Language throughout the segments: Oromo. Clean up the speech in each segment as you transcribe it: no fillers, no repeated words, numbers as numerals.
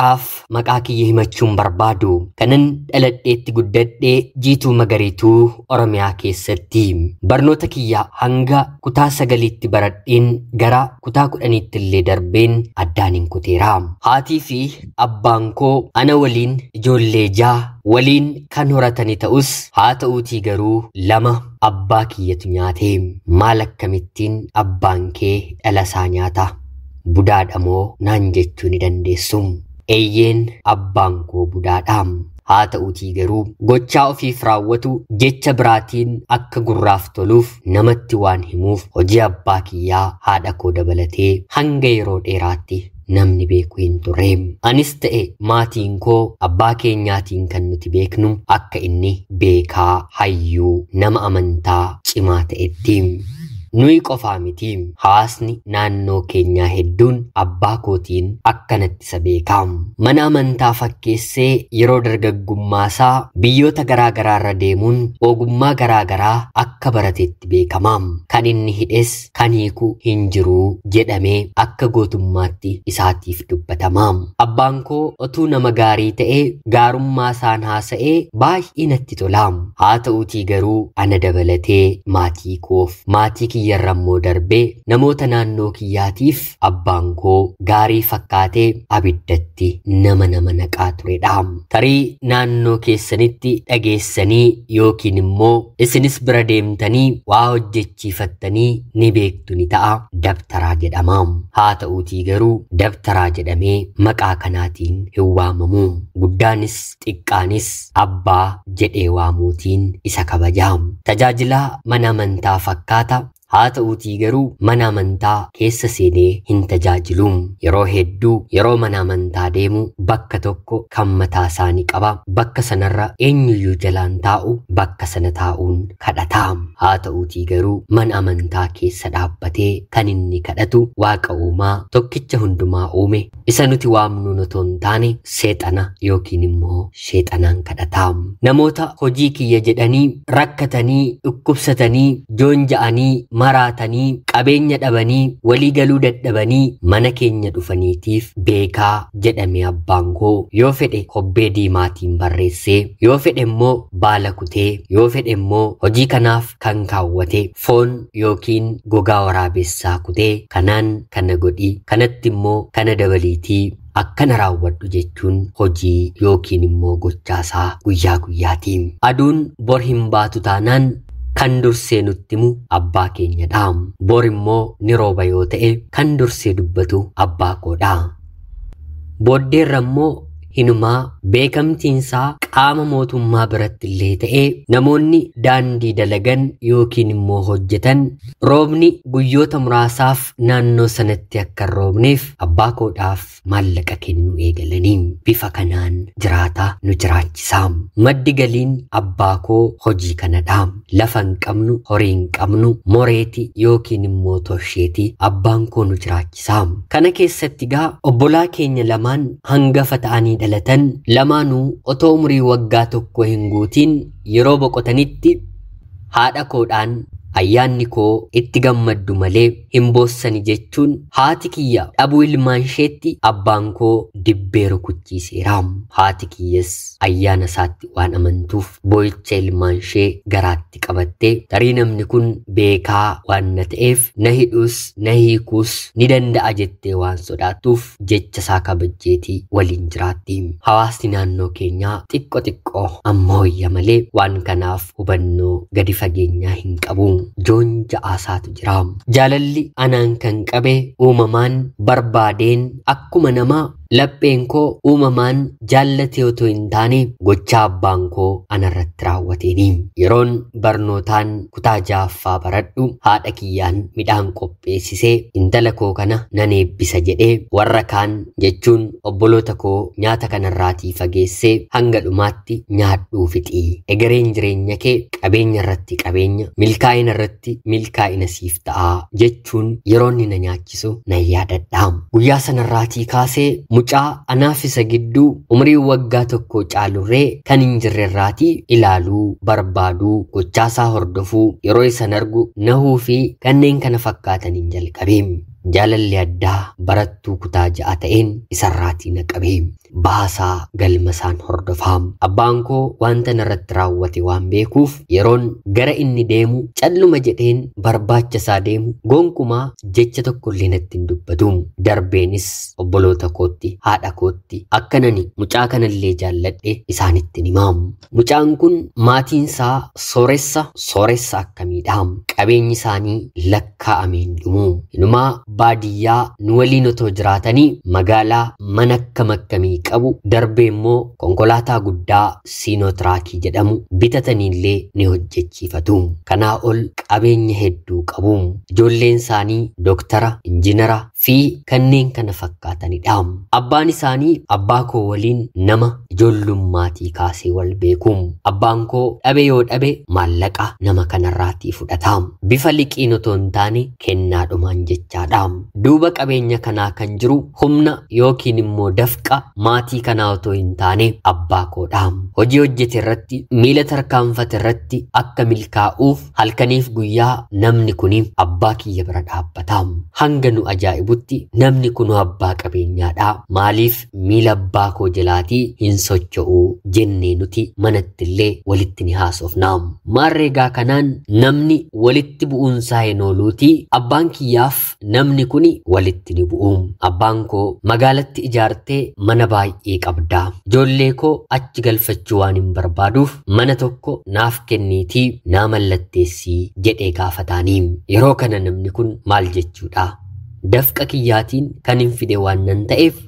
Maraaf maqaa kiyya himachuun barbaadu kanan dhaladheetti guddadhee Jiituu Magariituu Oromiyaa keessatti barnoota kiyya hanga kutaa 9tti baradheen gara kutaa 10tti illee darbeen addaan kuteera. Haatii fi abbaan koo ana waliin ijoollee 6 waliin kan horatani ta'us haa ta'uutii garuu lama abbaa kiyyatu nyaate. Maal akkamittiin abbaan kee dhala isaa nyaata? Budaadhamoo naan jechuu ni dandeessu? Eeyyeen abbaan koo budaadha. Haa ta'uutii garuu gochaa ofiif raawwatu jecha biraatiin akka gurraaf toluuf namatti waan himuuf hojii abbaa kiyyaa haadha koo dabalatee hanga yeroo dheeraatti namni beeku hin turre. Anis ta'e maatiin koo abbaa keenyaatiin kan nuti beeknu akka inni beekaa, hayyuu, nama amantaa cimaa ta'etti. Nuyi qofaa miti hawaasni naannoo keenyaa hedduun abbaa kootiin akkanatti isa beekaa. Mana amantaa fakkeessee yeroo dargaggummaasaa biyyoota garaagaraa irra deemuun ogummaa garaagaraa akka barateetti beekama. Kan inni hidhes kan hiiku hin jiru jedhamee akka gootummaatti isaatiif dubbatama. Abbaan koo otuu nama gaarii ta'ee gaarummaa isaan haasa'ee baay'ee natti tola. Haa ta'uutii garuu ana dabalatee maatii koof maatii yerrammoo darbee namoota naannoo kiyyaatiif abbaan koo gaarii fakkaatee abiddatti nama naqaa turedha. Tarii naannoo keessanitti dhageessanii yookiin immoo isinis bira deemtanii waa hojjechiifattanii ni beektu ni ta'a. Dabtaraa jedhama. Haa ta'uutii garuu dabtaraa jedhamee maqaa kanaatiin hin waamamu. Guddaanis xiqqaanis abbaa jedhee waamuutiin isa kabaja. Tajaajilaa mana amantaa fakkaata. Haa ta'uutii garuu mana amantaa keessa seenee hin tajaajilu. Yeroo hedduu yeroo mana amantaa deemu bakka tokko kan mataa isaanii qaba. Bakka sanarra eenyuyyuu jalaan taa'u bakka sana taa'uun kadhata. Haa ta'uutii garuu mana amantaa keessa dhaabbatee kan inni kadhatu Waaqa uumaa tokkicha hundumaa uume isa nuti waamnu otoo hin taane seexana yookiin immoo sheexanaan kadhata. Namoota hojii kiyya jedhanii rakkatanii dhukkubsatanii joonja'anii maraatanii qabeenya dhabanii walii galuu dadhabanii mana keenya dhufaniitiif beekaa jedhame abbaan koo yoo fedhe kobbee diimaatiin barreessee yoo fedhe immoo baala kutee yoo fedhe immoo hojii kanaaf kan kaawwate foon yookiin gogaa waraabessaa kutee kanaan kana godhi kanatti immoo kana dabaliitii akkana raawwadhu jechuun hojii yookiin immoo gochaasaa guyyaa guyyaatiin. Aduun bor hin baatu taanaan kan dursee nutti himu abbaa keenyadha. Bor immoo ni rooba yoo ta'e kan dursee dubbatu abbaa koodha. Booddeerra immoo hinumaa beekamtiinsaa qaama mootummaa biratti illee ta'ee namoonni daandii dalagan yookiin immoo hojjetan roobni guyyoota muraasaaf naannoo sanatti akka hin roobneef abbaa koodhaaf maallaqa kennuu eegalanii bifa kanaan jiraataa nu jiraachisaa. Maddi galiin abbaa koo hojii kanadha. Lafa hin qabnu, horii hin qabnu, moreeti yookiin immoo torsheeti abbaan koo nu jiraachisaa. Kana keessatti gaa obbolaa keenya lamaan hangafa ta'anii dhalatan lamaanuu otoo umurii waggaa tokko hin guutiin yeroo boqotanitti haadha koodhaan ayyaanni koo itti gammaddu malee hin boossani jechuun haati kiyya dhabuu ilmaan isheetti abbaan koo dibbee rukuchiiseera. Haati kiyyas ayyaana isaatti waan amantuuf boo'icha ilmaan ishee garaatti qabattee tarii namni kun beekaa waan na ta'eef na hidhuus na hiikuus ni danda'a jettee waan sodaattuuf jecha isaa kabajjeetii waliin jiraatti. Hawaasni naannoo keenyaa xiqqoo amma hoyya malee waan kanaaf hubannoo gadi fageenyaa hin qabu. Joon ja'aasaatu jira. Jaalalli anaan kan qabe uumamaan barbaadeen akkuma namaa lapheen koo uumamaan jaallatee otoo hin taane gochaa abbaan koo anarratti raawwateeni. Yeroon barnootaan kutaa 6ffaa baradhu haadha kiyyaan midhaan qopheessisee intala koo kana nan eebbisa jedhee warra kaan jechuun obboloota koo nyaata kanarraatii fageessee hanga dhumaatti nyaadhuu fixii. Egereen jireenya kee qabeenya irratti qabeenya, milkaa'ina irratti milkaa'ina siif ta'a jechuun yeroon na nyaachisu nan yaadadha. Guyyaa sanarraatii kaasee mucaa anaaf isa gidduu umrii waggaa tokko caalurree kan hin jirrerraatii ilaaluu barbaaduu gochaasaa hordofuu yeroo isan argu nahuu fi kanneen kana fakkaataniin jalqabe. jaalalli addaa barattuu kutaa ja'a ta'een isarraatii naqabee baasaa galmasaan hordofaam. Abbaan koo wanta narratti raawwate waan beekuuf yeroon gara inni deemu calluma jedheen barbaacha isaa deemu gonkumaa jecha tokkollee natti hin dubbatu. Darbeenis obboloota kootti haadha kootti akkanani mucaa kanallee jaalladhe isaanitti himaam. Mucaan kun maatiinsaa sooressa akkamiidhaam qabeenyi isaanii lakkaa'ameen dhumu. Inumaa baadiyyaa nu waliin otoo jiraatanii magaalaa mana akkamii qabu darbee immoo konkolaataa guddaa siinootiraakii jedhamu bitataniillee ni hojjechiifatu. Kanaa ol qabeenya hedduu qabu. Ijoolleen isaanii doktara, injinara fi kanneen kana fakkaatanidha. Abbaan isaanii abbaa koo waliin nama ijoollummaatii kaasee wal beeku. Abbaan koo dhabe yoo dhabe maallaqa nama kanarraatii fudhata. Bifa liqiin otoo hin taane kennaadhumaan jechaadha. Duuba qabeenya kanaa kan jiru humna yookiin immoo dafqa maatii kanaa otoo hin taane abbaa koodha. Hojii hojjete irratti miila tarkaanfate irratti akka milkaa'uuf halkaniif guyyaa namni kuni abbaa kiyya bira dhaabbata. Hanga nu ajaa'ibutti namni kun abbaa qabeenyaadha. Maaliif miila abbaa koo jalaatii hin socho'u jennee nuti manatti illee walitti ni haasofna. Maarreegaa kanaan namni walitti bu'uunsaa hin ooluuti. Abbaan kiyyaaf namni kuni walitti ni bu'u. Abbaan koo magaalatti ijaartee mana baay'ee qabda. Ijoollee koo achi galfachuu waan hin barbaaduuf mana tokko naaf kenniitii naa mallatteessii jedhee gaafataanii. Yeroo kana namni kun maal jechuudha? Dafqa kiyyaatiin kan hin fide waan nan ta'eef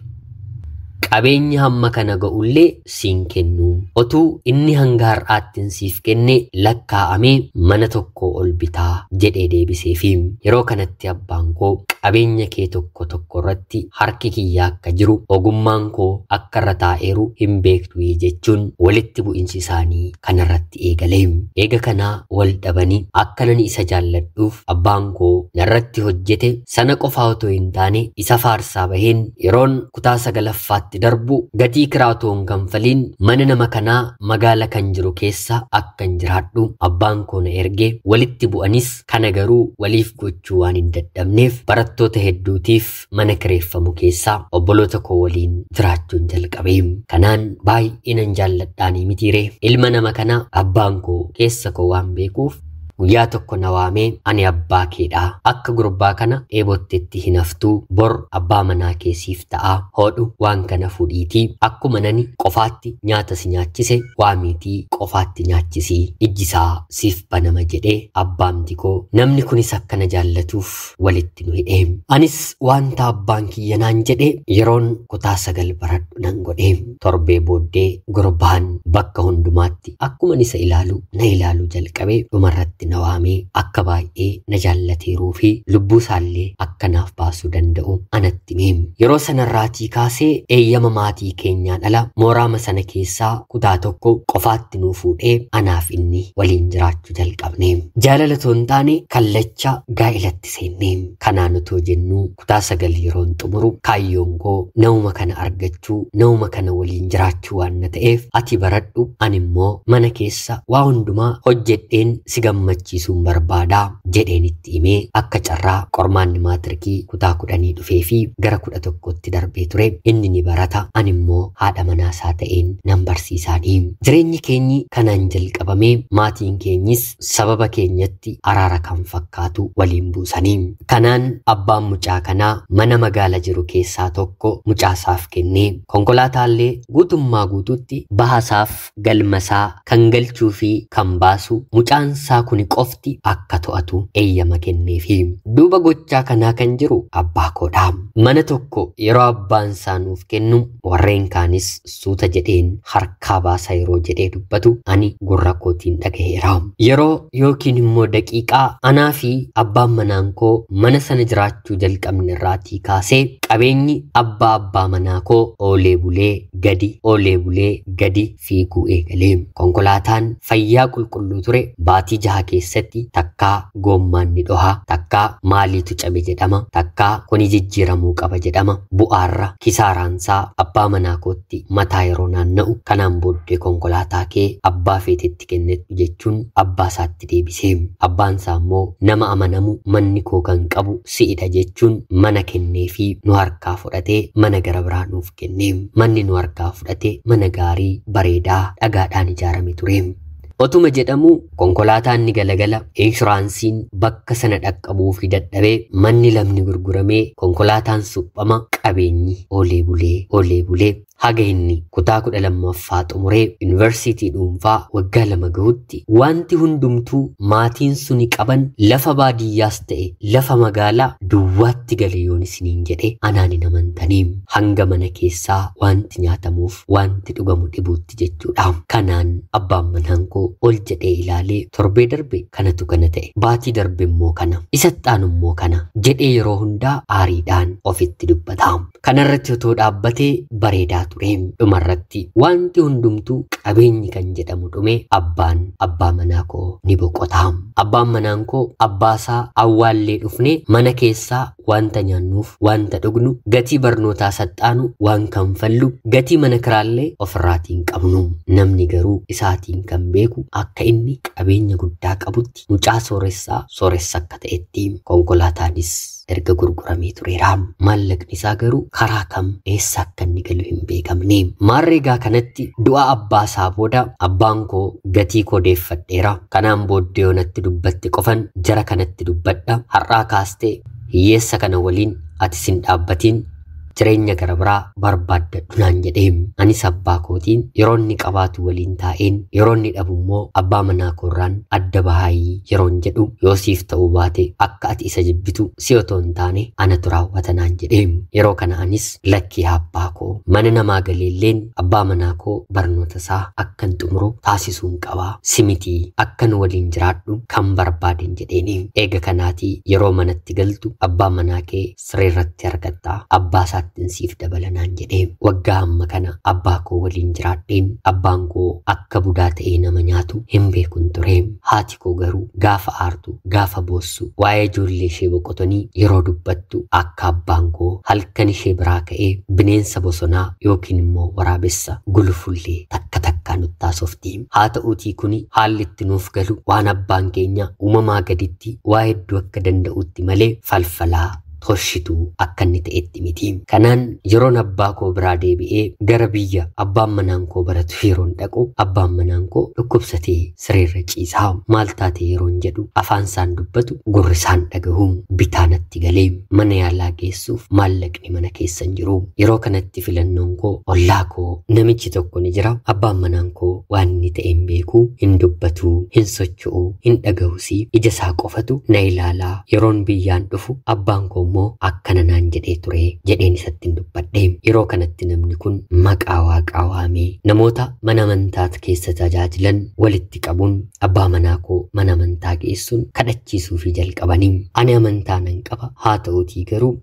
qabeenya hamma kana ga'ullee siin kennu. Otuu inni hanga har'aattiin siif kenne lakkaa'amee mana tokko ol bitaa jedhee deebiseefi. Yeroo kanatti abbaan koo qabeenya kee tokko irratti harki kiyyaa akka jiru ogummaan koo akka irra taa'eeru hin beektu jechuun walitti bu'insi isaanii kanarratti eegalee. Eega kanaa wal dhabanii akkanan isa jaalladhuuf abbaan koo narratti hojjete sana qofaa otoo hin taane isa faarsaa baheen yeroon kutaa 9ffaatti darbu gatii kiraatoon kanfaliin mana nama kanaa magaala kan jiru keessa akkan jiraadhu abbaan koo na erge. Walitti bu'anis kana garuu waliif gochuu waan hin dadhabneef barattoota hedduutiif mana kireeffamu keessaa obboloota koo waliin jiraachuun jalqabe. Kanaan baay'ee nan jaalladhaanii mitiire. Ilma nama kanaa abbaan koo keessa koo waan beekuuf guyyaa tokko na waamee ani abbaa keedha. Akka gurbaa kana dheebotteetti hin haftuu bor abbaa manaa keessiif ta'a. Hodhu waan kana fudhiitii akkuma nani qofaatti nyaata si nyaachise waamiitii qofaatti nyaachisii ijjisaa siif banama jedhee abbaamti koo namni kunis akkana jaallatuuf walitti nu hidhee. Anis wanta abbaan kiyya naan jedhe yeroon kutaa 9 baradhu nan godhe. Torbee booddee gurbaan bakka hundumaatti akkuma isa ilaalu na ilaalu jalqabe. Dhumarratti na waamee akka baay'ee na jaallateeruu fi lubbuu isaallee akka naaf baasuu danda'u anatti hime. Yeroo sanarraatii kaasee eeyyama maatii keenyaan ala mooraama sana keessaa kutaa tokko qofaatti nuu fuudhee anaaf inni waliin jiraachuu jalqabne. Jaalala otoo hin taane kallacha gaa'ilatti seenne. Kanaan otoo jennuu kutaa 9 yeroon xumuru kaayyoon koo namuma kana argachuu namuma kana waliin jiraachuu waan na ta'eef ati baradhu ani immoo mana keessa waa hundumaa hojjedheen si gammachiisuun barbaada jedheen itti himee. Akka carraa qormaanni maatirikii kutaa 10 dhufee fi gara 11tti darbee ture. Inni ni barata ani immoo haadha manaasaa ta'een nan barsiisaadhi. Jireenyi keenyi kanaan jalqabamee maatiin keenyis sababa keenyatti araara kan fakkaatu waliin buusanii. Kanaan abbaan mucaa kanaa mana magaala jiru keessaa tokko mucaasaaf kennee konkolaataallee guutummaa guutuutti bahasaaf galmasaa kan galchuu fi kan baasu mucaansaa kuni qofti akka to'atu eeyyama kenneefi. Duuba gochaa kanaa kan jiru abbaa koodha. Mana tokko yeroo abbaan isaa nuuf kennu warreen kaanis suuta jedheen harkaa baasa yeroo jedhee dubbatu ani gurra kootiin dhagaheera. Yeroo yookiin immoo daqiiqaa anaa fi abbaan manaan koo mana sana jiraachuu jalqabne irraatii kaasee qabeenyi abbaa manaa koo oolee bulee gadi fiiguu eegalee. Konkolaataan fayyaa qulqulluu ture baatii 6 keessatti takkaa goommaan ni dhoha, takkaa maaliitu cabe jedhama, takkaa kuni jijjiiramuu qaba jedhama. Bu'aarra kisaaraansaa abbaa manaa kootti mataa yeroo naanna'u kanaan booddee konkolaataa kee abbaa feetetti kennettu jechuun abbaa isaatti deebisee, abbaan isaa immoo nama amanamu manni koo kan qabu si'idha jechuun mana kennee fi nu harkaa fudhatee mana gara biraa nuuf kennee, manni nu harkaa fudhatee mana gaarii bareedaa dhagaadhaan ijaarame ture. Otuma jedhamu konkolaataan ni galagala, inshuraansiin bakka sana dhaqqabuu fi dadhabee manni lamni gurguramee konkolaataan suphama, qabeenyi oolee bulee haga inni kutaa 12ffaa xumuree yuunivarsiitii dhuunfaa waggaa 2 gahutti wanti hundumtuu maatiin suni qaban lafa baadiyyaas ta'e lafa magaalaa duwwaatti gale yoon isiniin jedhe anaan hin amantanii, hanga mana keessaa wanti nyaatamuuf wanti dhugamu dhibuutti jechuudha. Kanaan abbaan manaan koo ol jedhee ilaalee torbee darbe kanatu kana ta'e, baatii darbe immoo kana, isattaan immoo kana jedhee yeroo hundaa aariidhaan ofitti dubbata. Kanarratti otoo dhaabbatee bareedaa ture. Dhumarratti wanti hundumtuu qabeenyi kan jedhamu dhume abbaa manaa koo ni boqota. Abbaan manaan koo abbaasaa awwaallee dhufne mana keessaa wanta nyaannuuf wanta dhugnu gatii barnootaa saxxaanu waan kanfallu gatii mana kiraallee ofirraatiin qabnu. Namni garuu isaatiin kan beeku akka inni qabeenya guddaa qabutti mucaa sooressa akka ta'etti. Konkolaataanis erga gurguramee tureera. Maallaqni isaa garuu karaa kam eessa akka inni galu hin beekamne. Maarreegaa kanatti du'a abbaa isaa booda abbaan koo gatii koo deeffadheera, kanaan booddee onatti dubbatte qofan jara kanatti dubbadha, har'aa kaastee hiyyeessa kana waliin ati sin dhaabbatiin jireenya gara biraa barbaaddadhu naan jedhee. Anis abbaa kootiin yeroo inni qabaatu waliin taa'een yeroo inni dhabu immoo abbaa manaa koorraan adda bahaayii yeroon jedhu yoo siif ta'uu baate akka ati isa jibbitu si otoo hin taane anatu raawwata naan jedhee. Yeroo kana anis lakkii abbaa koo mana namaa galeelleen abbaa manaa koo barnoota isaa akkan xumuru taasisuun qabaa, simitii akkan waliin jiraadhu kan barbaaden jedheeni. Eega kanaatii yeroo manatti galtu abbaa manaa kee sireerratti argatta, abbaa isaatti siif dabalanaan jedhee. Waggaa amma kana abbaa koo waliin jiraadheen abbaan koo akka budaa ta'ee nama nyaatu hin beekun ture. Haati koo garuu gaafa aartu gaafa boossu waa'ee ijoollee ishee boqotanii yeroo dubbattu akka abbaan koo halkan ishee biraa ka'ee bineensa bosonaa yookiin immoo waraabessa gulufullee takka takkaa nutti haasofti. Haa ta'uutii kuni haalli itti nuuf galu waan abbaan keenya uumamaa gaditti waa hedduu akka danda'utti malee falfalaa toshitu akka inni ta'etti miti. Kanaan yeroon abbaa koo biraa deebi'ee gara biyya abbaan manaan koo baratu yeroon dhaqu abbaan manaan koo dhukkubsatee sireerra ciisaa. Maal taate yeroon jedhu afaan isaan dubbatu gurri isaan dhagahu. Bitaanatti galee mana yaalaa geessuuf maallaqni mana keessan jiru. Yeroo kanatti filannoon koo ollaa koo namichi tokko ni jira. Abbaan manaan koo waan inni ta'e hin beeku, hin dubbatu, hin socho'u, hin dhagahus, ija isaa qofatu na ilaalaa. Yeroon biyyaan dhufu abbaan koo akkana naan jedhee ture jedheen isatti hin dubbadhe. Yeroo kanatti namni kun maqaa waaqaa waamee namoota mana amantaa keessa tajaajilan walitti qabuun abbaa manaa koo mana amantaa geessuun kadhachiisuu fi jalqabanii. Ani amantaa nan qaba, haa ta'uutii garuu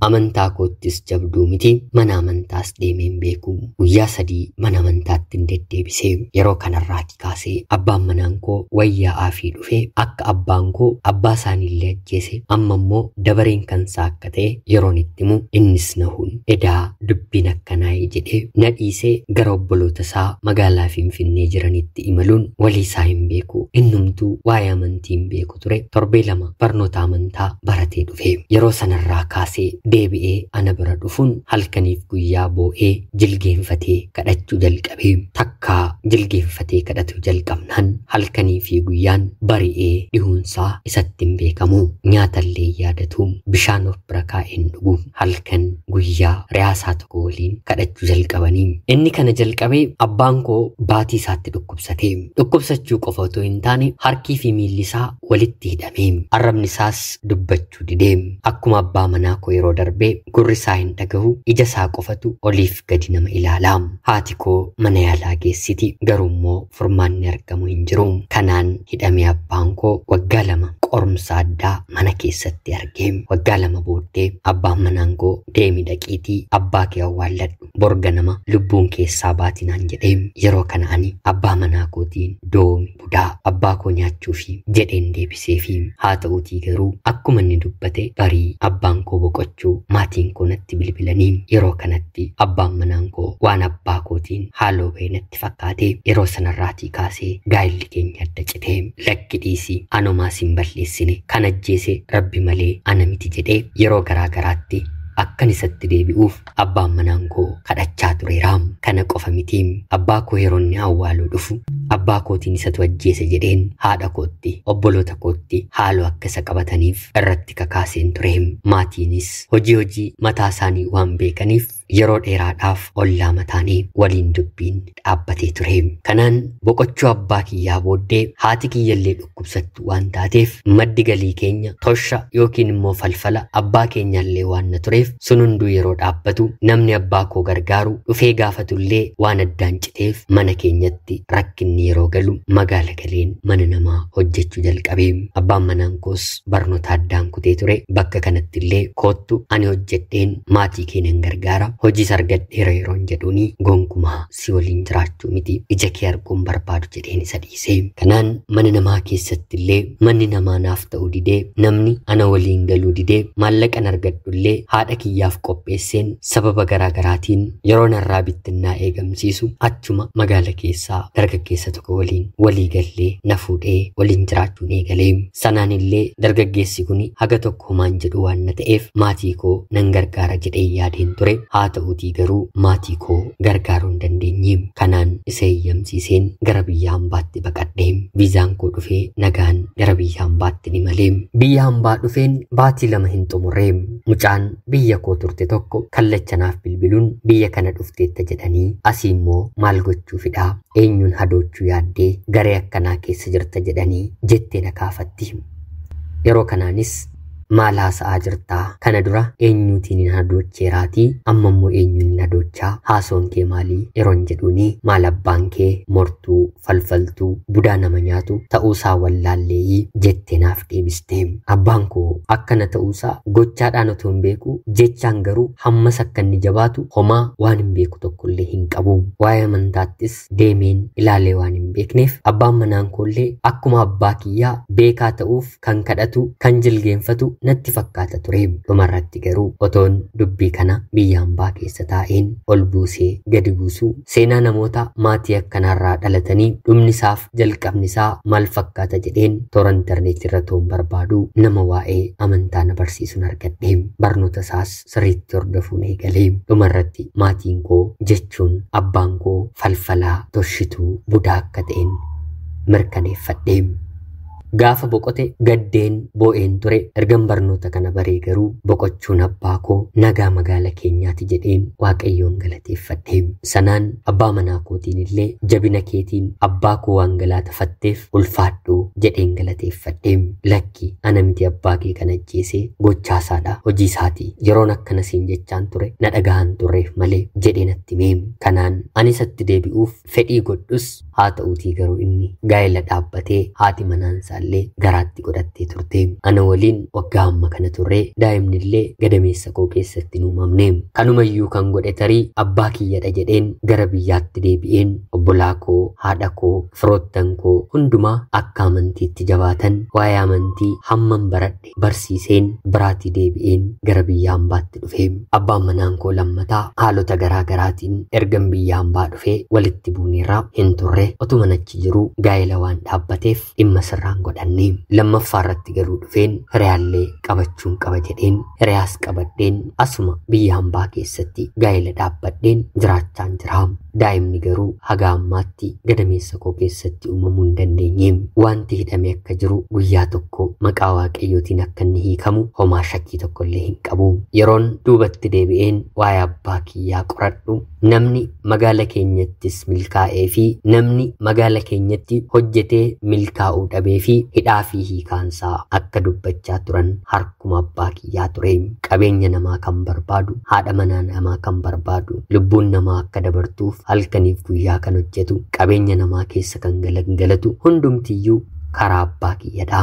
amantaa koottis jabduu miti, mana amantaas deemeen beeku. Guyyaa 3 mana amantaatti hin deddeebisee. Yeroo kanarraati kaasee abbaan manaan koo wayyaa'aa fi dhufee akka abbaan koo abbaa isaaniillee ajjeese amma immoo dabareen kansaa akka ta'e yeroon itti himu innis nahuun edaa dubbiin akkanaa'ee jedhee na dhiisee gara obboloota isaa magaalaa Finfinnee jiranitti imaluun walii isaa hin beeku. Innumtuu waa'ee amantii hin beeku ture. Torbee 2 barnoota amantaa baratee dhufe. Yeroo sanarraa kaasee deebi'ee ana bira dhufuun halkaniif guyyaa boo'ee jilgeenfatee kadhachuu jalqabee. Takkaa jilgeenfatee kadhatu jalqabnaan halkanii fi guyyaan bari'ee dhihuunsaa isatti hin beekamu. Nyaatallee yaadatu, bishaan of bira kaa'een dhugu. Halkan guyyaa riyaasaa tokko waliin kadhachuu jalqabanii. Inni kana jalqabee abbaan koo baatii isaatti dhukkubsatee. Dhukkubsachuu qofa otoo hin taane harkii fi miilli isaa walitti hidhamee. Arrabni isaas dubbachuu didee. Akkuma abbaa manaa koo yeroo darbee gurri isaa hin dhagahu, ija isaa qofatu oliif gadi nama ilaalaa. Haati koo mana yaalaa geessiti, garuu immoo furmaanni argamu hin jiru. Kanaan hidhamee abbaan koo waggaa 2 qorumsa addaa mana keessatti argee waggaa 2 booddee abbaan manaan koo deemi dhaqiitii abbaa kee awwaalladhu borga nama lubbuun keessaa baatinaan jedhee yeroo kana ani abbaa manaa kootiin doomi budaa abbaa koo nyaachuufi jedheen deebiseefi haa ta'uutii garuu akkuma inni dubbate barii abbaan koo boqochuu maatiin koo natti bilbilanii yeroo kanatti abbaan manaan koo waan abbaa kootiin haaloo ba'e natti fakkaate yeroo sanarraatii kaasee gaa'illi keenya adda citee lakki dhiisii anomaa sin balleessine kan ajjeese rabbi malee ana miti jedhee yeroo garaagaraatti akkan isatti deebi'uuf abbaan manaan koo kadhachaa tureeraam. Kana qofa mitiim abbaa koo yeroo inni awwaaluu dhufu abbaa kootiin isatu ajjeese jedheen haadha kootti obboloota kootti haaloo akka isa qabataniif irratti kakaaseen tureem. Maatiinis hojii mataa isaanii waan beekaniif yeroo dheeraadhaaf ollaa mataanii waliin dubbiin dhaabbatee tureem. Kanaan boqochuu abbaa kiyyaa booddee haati kiyyallee dhukkubsattu waan taateef maddi galii keenya tosha yookiin immoo falfala abbaa keenyallee waan na tureef sun hunduu yeroo dhaabbatu namni abbaa koo gargaaru dhufee gaafatullee waan addaan citeef mana keenyatti rakkinni yeroo galu magaala galeen mana namaa hojjechuu jalqabeem. Abbaan manaan koos barnoota addaan kutee ture bakka kanattillee koottu ani hojjedheen maatii keenan gargaara hojii argadheera yeroon jedhuuni gonkumaa si waliin jiraachuu miti ija kee arguun barbaadu jedheen isa dhiisee. Kanaan mana namaa keessattillee manni namaa naaf ta'uu didee namni ana waliin galuu didee maallaqan argadhullee haadha kiyyaaf qopheesseen sababa garaagaraatiin yeroo narraa bittinnaa eegamsiisu achuma magaala keessaa dargaggeessa tokko waliin walii gallee na fuudhee waliin jiraachuun eegalee. Sanaanillee dargaggeessi kun haga tokko homaan jedhu waan na ta'eef maatii koo nan gargaara jedhee yaadeen ture. Haa ta'uutii garuu maatii koo gargaaruu hin dandeenye. Kanaan isa eeyyamsiiseen gara biyya hambaatti baqadhee viizaan koo dhufee nagaan gara biyya hambaatti ni malee. Biyya hambaa dhufeen baatii 2 hin xumurree mucaan biyya koo turte tokko kallachanaaf bilbiluun biyya kana dhufteetta jedhanii asii immoo maal gochuufidha eenyuun hadoochuu yaaddee garee akkanaa keessa jirta jedhanii jettee na kaafatti. Yeroo kanaanis maal haasa'aa jirtaa kana dura eenyuutiin hin hadoocheeraatii amma immoo eenyuun hin hadoochaa haasoon kee maalii yeroon jedhuuni maal abbaan kee mortuu falfaltuu budaa nama nyaatu ta'uusaa wallaallee jettee naaf deebistee. Abbaan koo akkana ta'uusaa gochaadhaan otoo hin beeku jechaan garuu hammas akka inni jabaatu homaa waan hin beeku tokkollee hin qabu. Waa'ee amantaattis deemeen ilaalee waan hin beekneef abbaan manaan koollee akkuma abbaa kiyyaa beekaa ta'uuf kan kadhatu kan jilgeenfatu natti fakkaata ture. Dhumarratti garuu otoon dubbii kana biyya hambaa keessa taa'een ol buusee gadi buusuu seenaa namoota maatii akkanaarraa dhalatanii dhumnisaaf jalqabnisaa maal fakkaata jedheen toora intarneetii irra toon barbaadu nama waa'ee amantaa na barsiisuun argadhee barnoota isaas sirriitti hordofuun eegalee. Dhumarratti maatiin koo jechuun abbaan koo falfalaa toshituu budaa akka ta'een mirkaneeffadhee. Gaafa boqote gaddeen boo'een ture ergan barnoota kana baree garuu boqochuun abbaa koo nagaa magaala keenyaati jedheen waaqayyoon galateeffadhee. Sanaan abbaa manaa kootiin illee jabina keetiin abbaa koo waan galateeffatteef ulfaadhu jedheen galateeffadhee. Lakki ana miti abbaa kee kan ajjeese gochaasaadha hojii isaati yeroon akkana siin jechaan ture na dhagahan turreef malee jedhee natti hime. Kanaan anis itti deebi'uuf fedhii godhus haa ta'uutii garuu inni gaa'ela dhaabbatee haati manaansaa illee garaatti godhattee turte. Ana waliin waggaa amma kana turre daa'imnillee gadameessa koo keessatti hin uumamne. Kanumayyuu kan godhe tarii abbaa kiyyadha jedheen gara biyyaatti deebi'een obbolaa koo haadha koo firoottan koo hundumaa akka amantiitti jabaatan waa'ee amantii hamman baradhe barsiiseen biraatii deebi'een gara biyya hambaatti dhufe. Abbaan manaan koo lammataa haalota garaagaraatiin ergan biyya hambaa dhufe walitti buuneerraa hin turre otuma achi jiru gaa'ela waan dhaabbateef dhimma sirraan godhanne. Lammaffaa irratti garuu dhufeen hiriyaallee qabachuun qaba jedheen hiriyaas qabadheen asuma biyya hambaa keessatti gaa'ela dhaabbadheen jiraachaan jira. Daa'imni garuu haga ammaatti gadameessa koo keessatti uumamuu hin dandeenye. Wanti hidhame akka jiru guyyaa tokko maqaa waaqayyootiin akka inni hiikamu homaa shakkii tokkollee hin qabu. Yeroon duubatti deebi'een waa'ee abbaa kiyyaa qoradhu namni magaala keenyattis milkaa'ee fi namni magaala keenyatti hojjetee milkaa'uu dhabee fi hidhaa fi hiikaansaa akka dubbachaa turan harkuma abbaa kiyyaa ture. Qabeenya namaa kan barbaadu haadha manaa namaa kan barbaadu lubbuun namaa akka dabartuuf halkaniif guyyaa kan hojjetu qabeenya namaa keessa kan galatu hundumtiyyuu karaa abbaa kiyyadha.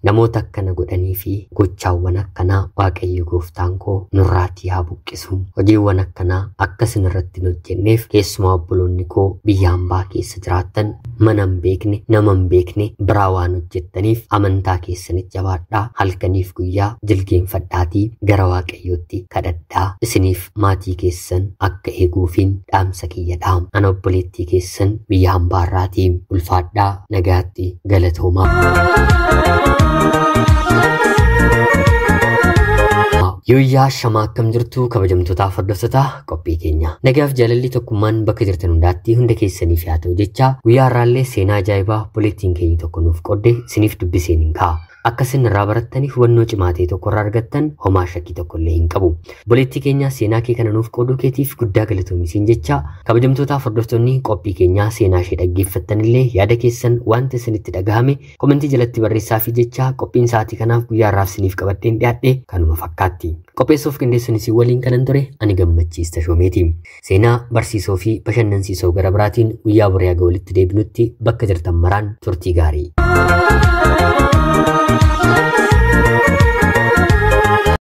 namoota akkana godhanii fi gochaawwan akkanaa Waaqayyo Gooftaan koo nurraatii haa buqqisu. Hojiiwwan akkanaa akkasin irratti hin hojjenneef keessumaa obboloonni koo biyya hambaa keessa jiraattan mana hin beekne nama hin beekne biraa waan hojjettaniif amantaa keessanitti jabaadhaa. Halkaniif guyyaa jilgeenfadhaatii gara Waaqayyootti kadhadhaa. Isiniif maatii keessan akka eeguufiin dhaamsa kiyyadhaa. Ana obboleettii keessan biyya hambaarraatii ulfaadhaa. Nagaatti galatoomaa. Yoyyaa shamaa akkam jirtu kabajamtootaaf hordoftoota qophii keenya. Nagaaf jaalalli tokkummaan bakka jirtan hundaatti hunda keessaniif haa ta'u jecha guyyaa har'aallee seenaa ajaa'ibaa obboleettiin keenya tokko nuuf qodde isiniif dubbiseen hin kaa'a. Akkasin irraa barattanii hubannoo cimaa ta'e tokko irraa argattan homaa shakkii tokko illee hin qabu. Obboleettii keenya seenaa kee kana nuuf qooduu keetiif guddaa galatoomisiin jecha kabajamtootaaf hordoftoonni qophii keenyaa seenaa ishee dhaggeeffattan illee yaada keessan wanta isinitti dhagahame komentii jalatti barreessaa fi jecha qophiin sa'aatii kanaaf guyyaa har'aaf isiniif qabadheen dhiyaadhe kanuma fakkaatti. Qopheessuuf qindeessuun isin waliin kanan ture ani Gammachiis Tashoomeeti. Seenaa barsiisoo fi bashannansiisoo gara biraatiin guyyaa borii aga walitti deebinutti bakka jirtan maraan turtii gaarii.